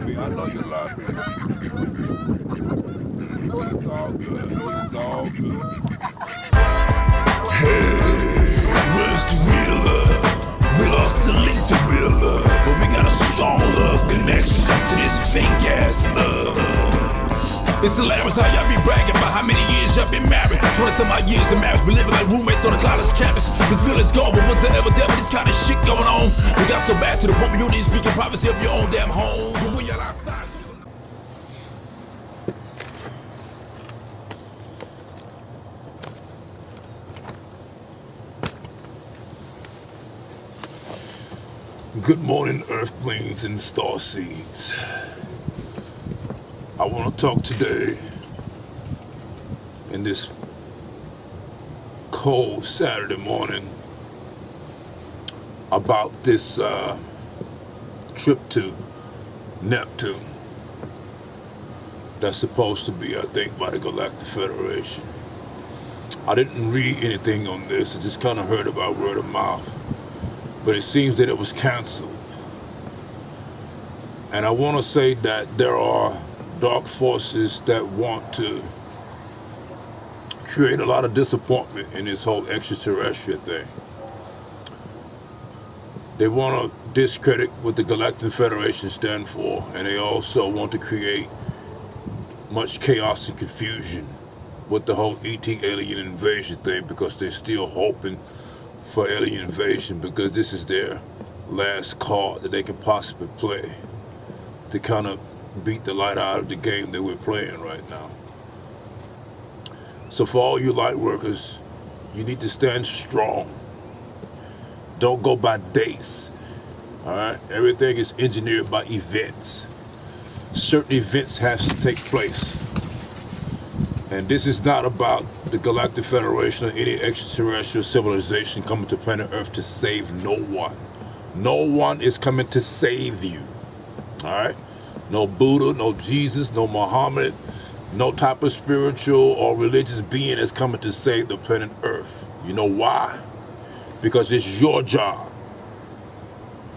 me. I know you love me. It's all good. It's all good. Hey, where's the real love? We lost the link to real love, but we got a strong love connection to this fake ass love. It's hilarious how y'all be bragging about how many years y'all been married. 20-some odd years of marriage, we living like roommates on a college campus. The feeling's gone, but was there ever there with this kind of shit going on? We got so bad to the point where you need to speak in privacy of your own damn home. But when y'all outside, good morning, Earthlings and Starseeds. I want to talk today in this cold Saturday morning about this trip to Neptune that's supposed to be, I think, by the Galactic Federation. I didn't read anything on this. I just kind of heard about word of mouth. But it seems that it was canceled. And I want to say that there are dark forces that want to create a lot of disappointment in this whole extraterrestrial thing. They want to discredit what the Galactic Federation stands for, and they also want to create much chaos and confusion with the whole ET alien invasion thing, because they're still hoping for alien invasion, because this is their last card that they can possibly play to kind of beat the light out of the game that we're playing right now. So for all you light workers, you need to stand strong. Don't go by dates. All right, everything is engineered by events. Certain events have to take place. And this is not about the Galactic Federation or any extraterrestrial civilization coming to planet Earth to save no one. No one is coming to save you. All right? No Buddha, no Jesus, no Muhammad, no type of spiritual or religious being is coming to save the planet Earth. You know why? Because it's your job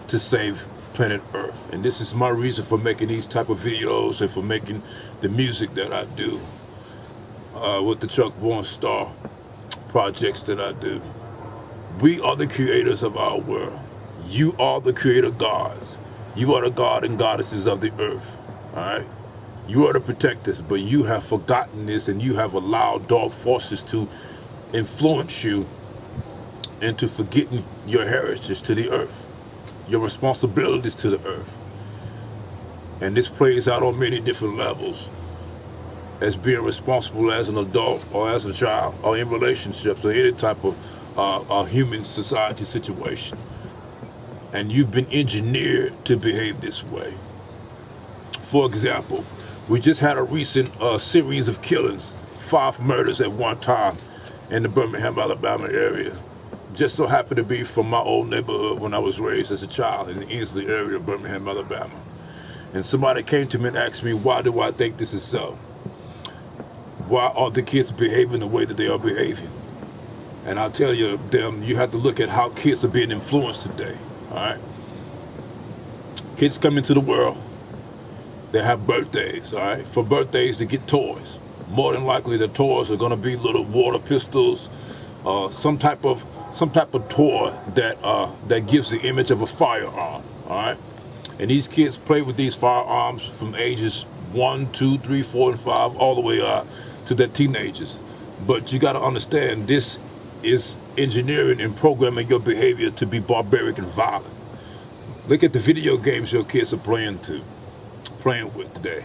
to save planet Earth. And this is my reason for making these type of videos and for making the music that I do. With the Chucc Star projects that I do. We are the creators of our world. You are the creator gods. You are the god and goddesses of the earth. All right? You are the protectors, but you have forgotten this, and you have allowed dark forces to influence you into forgetting your heritage to the earth, your responsibilities to the earth. And this plays out on many different levels. As being responsible as an adult or as a child or in relationships or any type of human society situation. And you've been engineered to behave this way. For example, we just had a recent series of killings, 5 murders at one time in the Birmingham, Alabama area. Just so happened to be from my old neighborhood when I was raised as a child in the Inslee area of Birmingham, Alabama. And somebody came to me and asked me, why do I think this is so? Why are the kids behaving the way that they are behaving? And I'll tell you, you have to look at how kids are being influenced today, all right? Kids come into the world, they have birthdays, all right? For birthdays, they get toys. More than likely, the toys are gonna be little water pistols, some type of toy that gives the image of a firearm, all right? And these kids play with these firearms from ages 1, 2, 3, 4, and 5, all the way to their teenagers. But you got to understand, this is engineering and programming your behavior to be barbaric and violent. Look at the video games your kids are playing with today.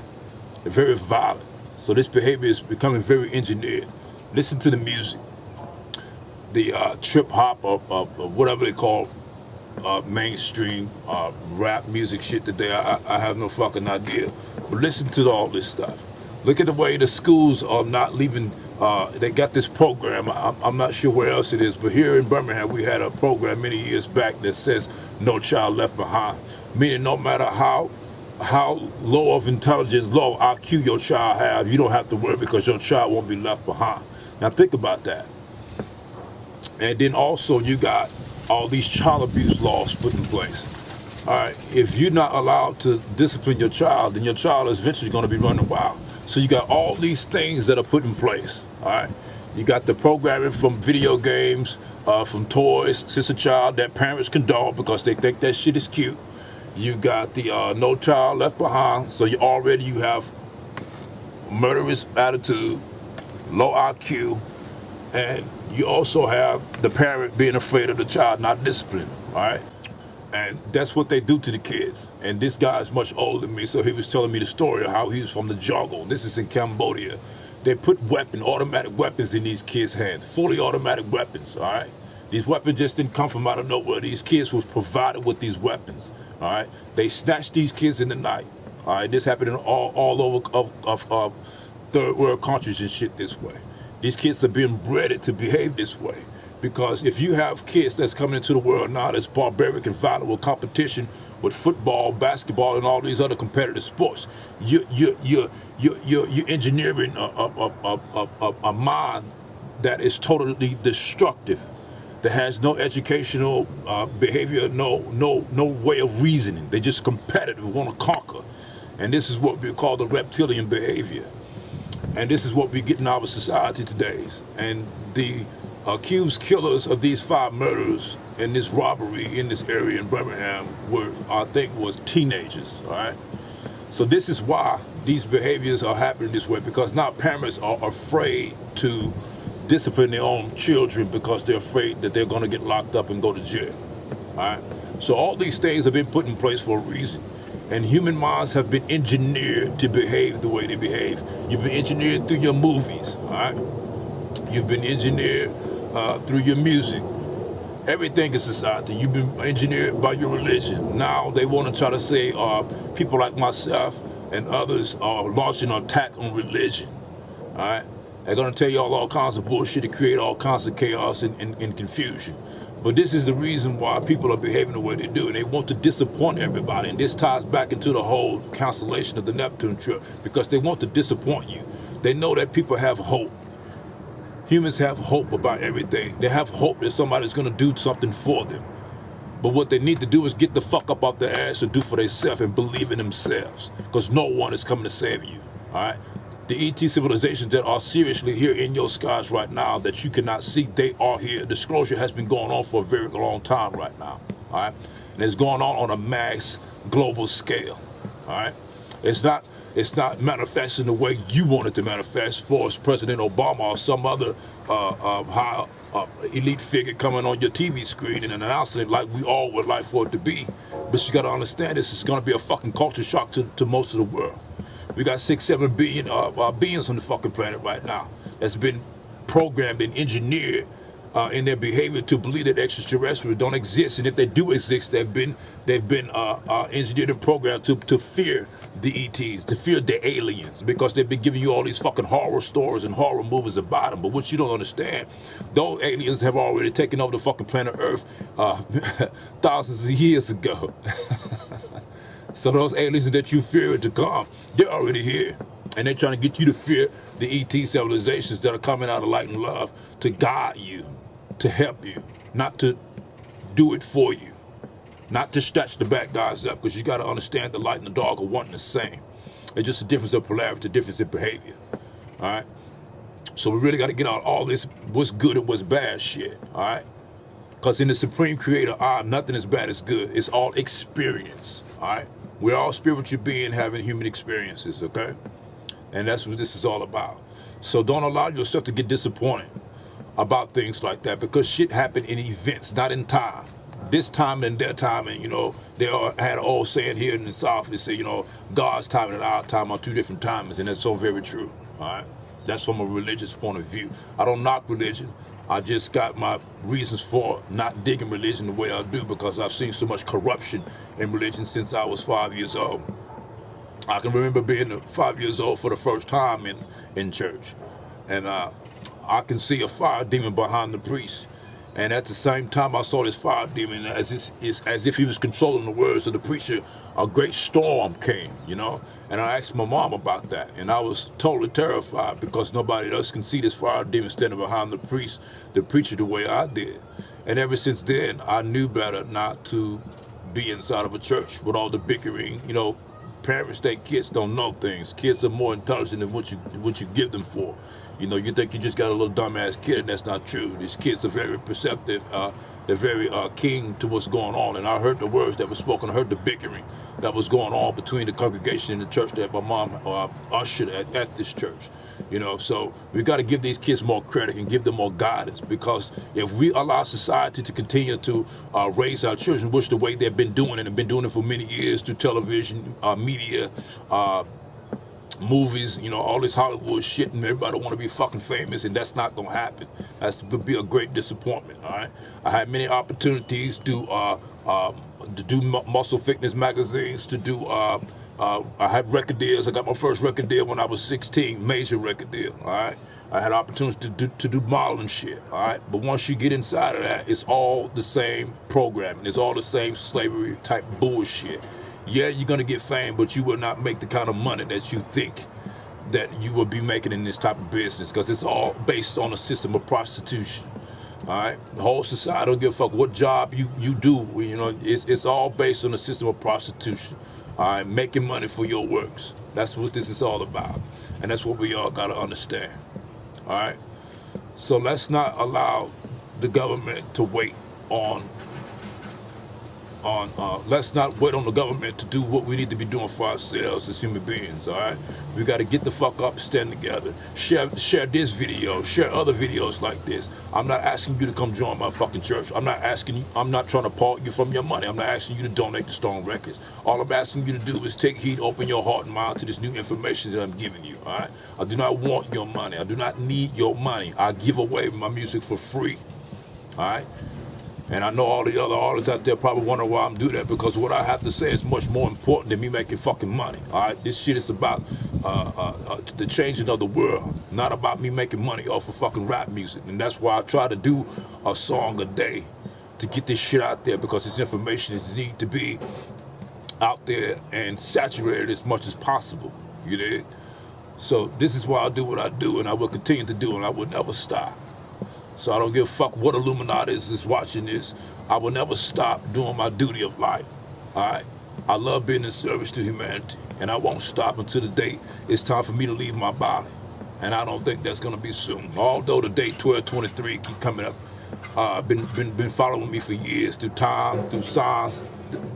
They're very violent. So this behavior is becoming very engineered. Listen to the music. The trip hop or whatever they call mainstream rap music shit today. I have no fucking idea. But listen to all this stuff. Look at the way the schools are not leaving. They got this program. I'm not sure where else it is, but here in Birmingham, we had a program many years back that says "No Child Left Behind," meaning no matter how low of intelligence, low IQ your child have, you don't have to worry because your child won't be left behind. Now think about that. And then also you got all these child abuse laws put in place. All right, if you're not allowed to discipline your child, then your child is eventually going to be running wild. So you got all these things that are put in place. All right, you got the programming from video games, from toys, since a child that parents condone because they think that shit is cute. You got the No Child Left Behind, so you have murderous attitude, low IQ, and you also have the parent being afraid of the child not disciplining. All right. And that's what they do to the kids. And this guy is much older than me, so he was telling me the story of how he was from the jungle. This is in Cambodia. They put automatic weapons in these kids' hands, fully automatic weapons, all right? These weapons just didn't come from out of nowhere. These kids was provided with these weapons, all right? They snatched these kids in the night, all right? This happened in all over of third world countries and shit this way. These kids are being bred to behave this way. Because if you have kids that's coming into the world now that's barbaric and violent with competition with football, basketball, and all these other competitive sports, you're engineering a mind that is totally destructive, that has no educational behavior, no way of reasoning. They're just competitive, want to conquer, and this is what we call the reptilian behavior, and this is what we get in our society today, and the accused killers of these 5 murders and this robbery in this area in Birmingham was teenagers, all right? So this is why these behaviors are happening this way, because now parents are afraid to discipline their own children because they're afraid that they're gonna get locked up and go to jail, all right? So all these things have been put in place for a reason. And human minds have been engineered to behave the way they behave. You've been engineered through your movies, all right? You've been engineered through your music. Everything in society. You've been engineered by your religion. Now they want to try to say people like myself and others are launching an attack on religion. All right? They're going to tell you all kinds of bullshit to create all kinds of chaos and confusion. But this is the reason why people are behaving the way they do. And they want to disappoint everybody. And this ties back into the whole constellation of the Neptune trip, because they want to disappoint you. They know that people have hope. Humans have hope about everything. They have hope that somebody's going to do something for them. But what they need to do is get the fuck up off their ass and do for themselves and believe in themselves. Because no one is coming to save you. All right? The ET civilizations that are seriously here in your skies right now that you cannot see, they are here. Disclosure has been going on for a very long time right now. All right? And it's going on a mass global scale. All right? It's not manifesting the way you want it to manifest for President Obama or some other high elite figure coming on your TV screen and announcing it like we all would like for it to be. But you got to understand, this is going to be a fucking culture shock to most of the world. We got 6-7 billion beings on the fucking planet right now that's been programmed and engineered in their behavior to believe that extraterrestrials don't exist, and if they do exist, they've been engineered and programmed to fear the ETs, to fear the aliens, because they've been giving you all these fucking horror stories and horror movies about them. But what you don't understand, those aliens have already taken over the fucking planet Earth thousands of years ago. So those aliens that you fear to come, they're already here. And they're trying to get you to fear the ET civilizations that are coming out of light and love to guide you, to help you, not to do it for you, not to stretch the bad guys up, because you got to understand the light and the dark are one and the same. It's just a difference of polarity, a difference in behavior, all right? So we really got to get out all this what's good and what's bad shit, all right? Because in the Supreme Creator, nothing is bad as good. It's all experience, all right? We're all spiritual beings having human experiences, okay? And that's what this is all about. So don't allow yourself to get disappointed about things like that, because shit happen in events, not in time. This time and their time, and they all had an old saying here in the South. They say, God's time and our time are 2 different times, and that's so very true. All right, that's from a religious point of view. I don't knock religion. I just got my reasons for not digging religion the way I do, because I've seen so much corruption in religion since I was 5 years old. I can remember being 5 years old for the first time in church, and I can see a fire demon behind the priest. And at the same time I saw this fire demon, as if he was controlling the words of the preacher, a great storm came, And I asked my mom about that, and I was totally terrified, because nobody else can see this fire demon standing behind the preacher the way I did. And ever since then, I knew better not to be inside of a church with all the bickering. You know, parents think kids don't know things. Kids are more intelligent than what you give them for. You know, you think you just got a little dumbass kid, and that's not true. These kids are very perceptive. They're very keen to what's going on. And I heard the words that were spoken. I heard the bickering that was going on between the congregation and the church that my mom ushered at this church. You know, so we got to give these kids more credit and give them more guidance, because if we allow society to continue to raise our children, which the way they've been doing it and been doing it for many years through television, media, movies, you know, all this Hollywood shit, and everybody want to be fucking famous, and that's not going to happen. That's going to be a great disappointment, all right? I had many opportunities to do muscle fitness magazines, to do, I had record deals. I got my first record deal when I was 16, major record deal, all right? I had opportunities to do modeling shit, all right? But once you get inside of that, it's all the same programming. It's all the same slavery type bullshit. Yeah, you're going to get fame, but you will not make the kind of money that you think that you will be making in this type of business, because it's all based on a system of prostitution. All right, the whole society don't give a fuck what job you do. You know, it's all based on a system of prostitution. All right, making money for your works. That's what this is all about, and that's what we all got to understand. All right, so let's not allow the government to wait on. Let's not wait on the government to do what we need to be doing for ourselves as human beings, all right? We got to get the fuck up, stand together, share this video, share other videos like this. I'm not asking you to come join my fucking church. I'm not trying to part you from your money. I'm not asking you to donate to Stone Records. All I'm asking you to do is take heed, open your heart and mind to this new information that I'm giving you, all right? I do not want your money. I do not need your money. I give away my music for free, all right? And I know all the other artists out there probably wonder why I'm doing that, because what I have to say is much more important than me making fucking money. All right, this shit is about the changing of the world, not about me making money off of fucking rap music. And that's why I try to do a song a day to get this shit out there, because this information needs to be out there and saturated as much as possible. You dig? So this is why I do what I do, and I will continue to do, and I will never stop. So I don't give a fuck what Illuminati is watching this. I will never stop doing my duty of life, all right? I love being in service to humanity, and I won't stop until the day it's time for me to leave my body. And I don't think that's gonna be soon. Although the date 12/23 keep coming up, been following me for years through time, through signs.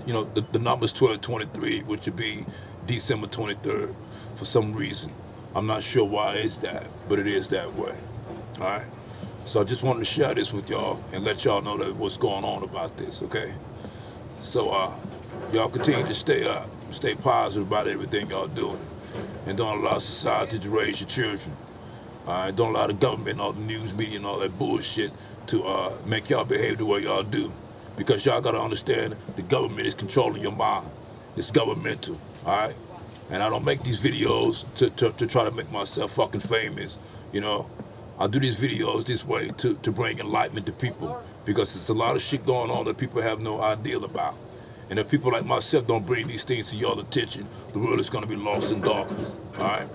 You know, the number's 12/23, which would be December 23rd for some reason. I'm not sure why it's that, but it is that way, all right? So I just wanted to share this with y'all and let y'all know that what's going on about this, okay? So y'all continue to stay positive about everything y'all doing, and don't allow society to raise your children. Don't allow the government and all the news media and all that bullshit to make y'all behave the way y'all do, because y'all gotta understand the government is controlling your mind. It's governmental, all right? And I don't make these videos to try to make myself fucking famous, you know? I do these videos this way to bring enlightenment to people, because there's a lot of shit going on that people have no idea about. And if people like myself don't bring these things to y'all attention, the world is going to be lost in darkness, all right?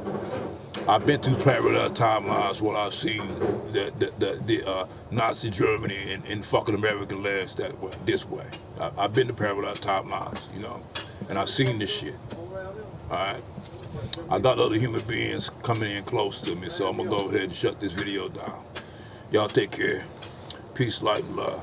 I've been through parallel timelines where I've seen the Nazi Germany and fucking American lands that way, this way. I've been to parallel timelines, you know, and I've seen this shit, all right? I got other human beings coming in close to me, so I'm gonna go ahead and shut this video down. Y'all take care. Peace, light, and love.